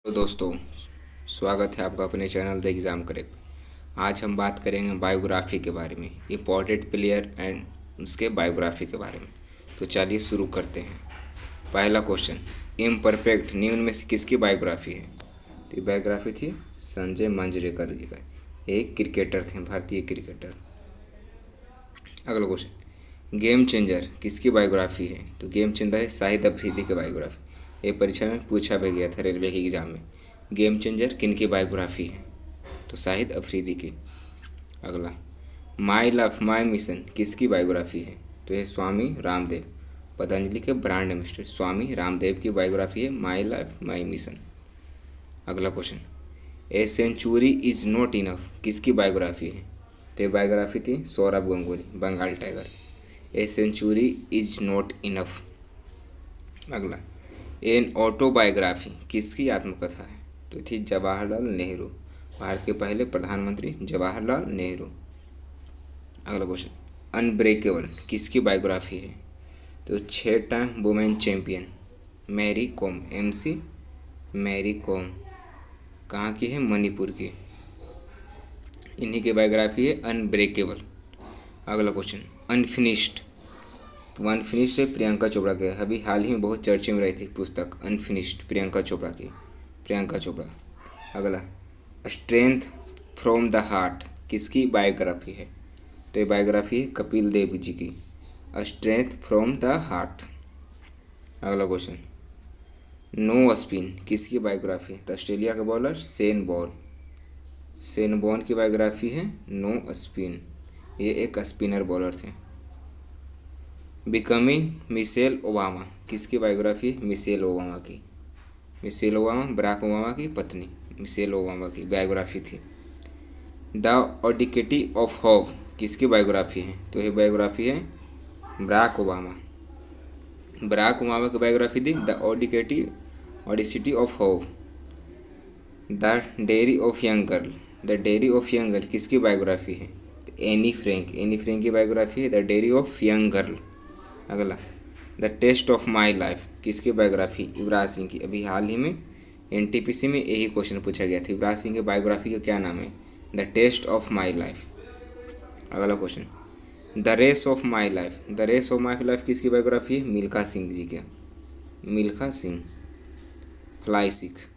तो दोस्तों, स्वागत है आपका अपने चैनल द एग्ज़ाम करेक्ट। आज हम बात करेंगे बायोग्राफी के बारे में, इम्पोर्टेंट प्लेयर एंड उसके बायोग्राफी के बारे में। तो चलिए शुरू करते हैं। पहला क्वेश्चन, इम्परफेक्ट निम्न में से किसकी बायोग्राफी है? तो ये बायोग्राफी थी संजय मंजरेकर जी का, एक क्रिकेटर थे, भारतीय क्रिकेटर। अगला क्वेश्चन, गेम चेंजर किसकी बायोग्राफी है? तो गेम चेंजर है शाहिद अफरीदी की बायोग्राफी। ये परीक्षा में पूछा भी गया था रेलवे के एग्जाम में, गेम चेंजर किन की बायोग्राफी है? तो शाहिद अफरीदी की। अगला, माई लाइफ माई मिशन किसकी बायोग्राफी है? तो यह स्वामी रामदेव, पतंजलि के ब्रांड एम्बेसडर स्वामी रामदेव की बायोग्राफी है माई लाइफ माई मिशन। अगला question, a century is not enough किसकी बायोग्राफी है? तो ये बायोग्राफी थी Saurav Ganguly, Bengal tiger. A century is not enough. अगला, एन ऑटोबायोग्राफी किसकी आत्मकथा है? तो थी जवाहरलाल नेहरू, भारत के पहले प्रधानमंत्री जवाहरलाल नेहरू। अगला क्वेश्चन, अनब्रेकेबल किसकी बायोग्राफी है? तो 6 time women champion Mary Kom, MC Mary Kom कहाँ की है? मणिपुर की। इन्हीं की बायोग्राफी है अनब्रेकेबल। अगला क्वेश्चन, अनफिनिश्ड। तो अनफिनिश्ड है प्रियंका चोपड़ा के, अभी हाल ही में बहुत चर्चे में रही थी पुस्तक अनफिनिश्ड प्रियंका चोपड़ा की, प्रियंका चोपड़ा। अगला, स्ट्रेंथ फ्रॉम द हार्ट किसकी बायोग्राफी है? तो ये बायोग्राफी है कपिल देव जी की, स्ट्रेंथ फ्रॉम द हार्ट। अगला क्वेश्चन, नो स्पिन किसकी बायोग्राफी है? तो ऑस्ट्रेलिया का bowler Shane born, Shane born की बायोग्राफी है नो स्पिन, ये एक स्पिनर बॉलर थे। बिकमिंग मिशेल ओबामा किसकी बायोग्राफी है? मिशेल ओबामा की, मिशेल ओबामा बराक ओबामा की पत्नी मिशेल ओबामा की बायोग्राफी थी। द ऑडिसिटी ऑफ होप किसकी बायोग्राफी है? तो ये बायोग्राफी है बराक ओबामा, बराक ओबामा की बायोग्राफी थी the audacity of hope. The diary of young girl, the diary of young girl किसकी बायोग्राफी है? तो एनी फ्रैंक, एनी फ्रैंक की बायोग्राफी है the diary of young girl. अगला, the test of my life किसकी biography? Yuvraj Singh की, अभी हाल ही में NTPC में यही क्वेश्चन पूछा गया था, युवराज सिंह की बायोग्राफी का क्या नाम है? The test of my life. अगला question, the race of my life, the race of my life किसकी बायोग्राफी है? मिल्खा सिंह जी के, मिल्खा सिंह, फ्लाई सिख।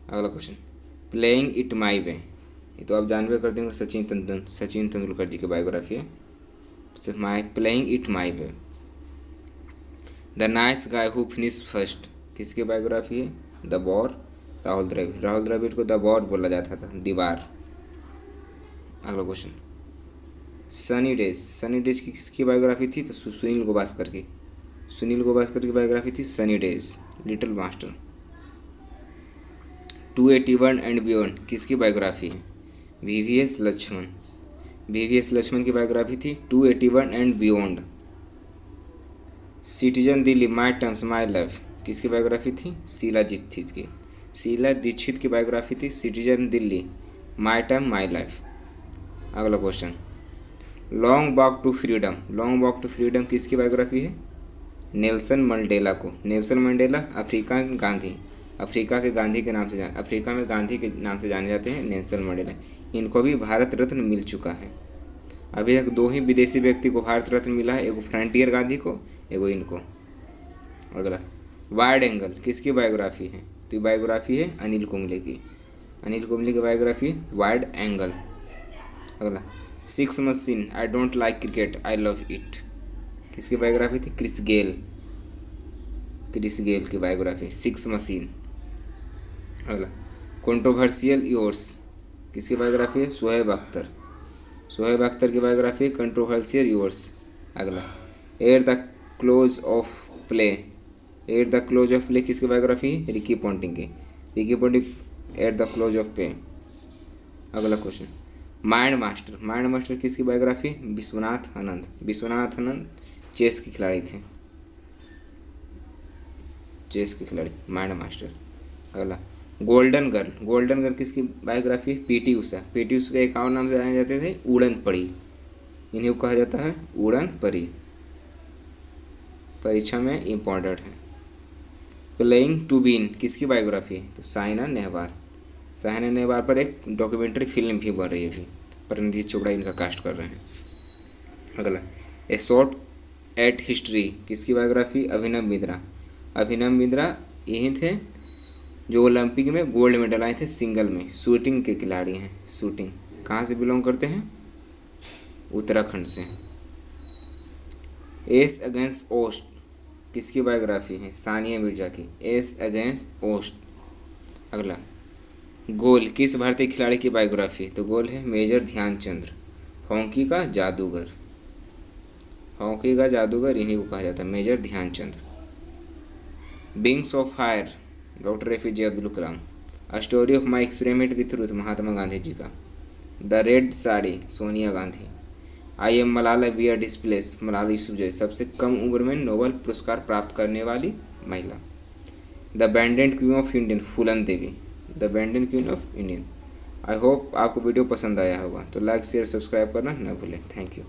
अगला क्वेश्चन, प्लेइंग इट माई वे, ये तो आप जानबे करते होंगे सचिन तेंदुलकर जी की बायोग्राफी है my playing it my way. The nice guy who finish first किसकी बायोग्राफी है? द वॉर, राहुल द्रविड़, राहुल द्रविड़ को द वॉर बोला जाता था, दीवार। अगला question, sunny days, sunny days की किसकी बायोग्राफी थी? तो सुनील गावस्कर की, सुनील गावस्कर की बायोग्राफी थी sunny days, little master. 281 and beyond किसकी बायोग्राफी है? VVS लक्ष्मण, VVS लक्ष्मण की बायोग्राफी थी 281 and beyond. Citizen Delhi my terms my life किसकी बायोग्राफी थी? शीला दीक्षित की, शीला दीक्षित की बायोग्राफी थी citizen Delhi my term my life. अगला question, long walk to freedom, long walk to freedom किसकी बायोग्राफी है? नेल्सन मंडेला को, Nelson Mandela African Gandhi, Africa के गांधी के नाम से अफ्रीका में गांधी के नाम से जाने जाते हैं नेल्सन मंडेला। इनको भी भारत रत्न मिल चुका है। अभी तक 2 ही विदेशी व्यक्ति को भारत रत्न मिला है, एगो फ्रंटियर गांधी को, एगो इनको। अगला, वाइड एंगल किसकी बायोग्राफी है? तो बायोग्राफी है अनिल कुंबले की, अनिल कुंबले की बायोग्राफी वाइड एंगल। अगला, six machine I don't like cricket I love it किसकी बायोग्राफी थी? क्रिस गेल, क्रिस गेल की बायोग्राफी सिक्स मशीन। अगला, कंट्रोवर्शियल योर्स किसकी बायोग्राफी है? शोएब अख्तर, शोएब अख्तर की बायोग्राफी कंट्रोवर्शियल योर्स। अगला, at the close of play, at the close of play किसकी biography है? रिकी पॉन्टिंग की, Ricky Ponting at the close of play. अगला question, mind master, mind master किसकी biography? Vishwanath Anand, Vishwanath Anand chess के खिलाड़ी थे, चेस के खिलाड़ी माइंड मास्टर। अगला, गोल्डन गर्ल, गोल्डन गर्ल किसकी biography? PT Usha, PT Usha के एक और नाम से जाने जाते थे उड़न परी, इन्हें कहा जाता है उड़न परी, परीक्षा में इम्पॉर्टेंट है। प्लेइंग टू विन किसकी बायोग्राफी है? तो साइना नेहवाल। साइना नेहवाल पर एक डॉक्यूमेंट्री फिल्म भी बन रही है अभी, परमजीत चोपड़ा इनका कास्ट कर रहे हैं। अगला, ए शॉट एट हिस्ट्री किसकी बायोग्राफी? अभिनव बिंद्रा। अभिनव बिंद्रा यही थे जो ओलंपिक में गोल्ड मेडल आए थे सिंगल में, शूटिंग के खिलाड़ी हैं। शूटिंग कहाँ से बिलोंग करते हैं? उत्तराखंड से। एस अगेंस्ट ओस्ट किसकी बायोग्राफी है? सानिया मिर्जा की। एस अगेंस्ट ओस्ट। अगला, गोल किस भारतीय खिलाड़ी की बायोग्राफी? तो गोल है मेजर ध्यानचंद्र, हॉकी का जादूगर। हॉकी का जादूगर इन्हीं को कहा जाता है, major Dhyanchandra. Wings of fire doctor APJ Abdul Kalam. A story of my experiment with truth Mahatma Gandhi ji का। The red sari Sonia Gandhi. I am Malala we are displaced Malala Yousafzai, सबसे कम उम्र में नोबेल पुरस्कार प्राप्त करने वाली महिला। The bandit queen of Indian Phoolan Devi. The bandit queen of Indian. I hope आपको वीडियो पसंद आया होगा, तो लाइक शेयर सब्सक्राइब करना न भूलें। Thank you.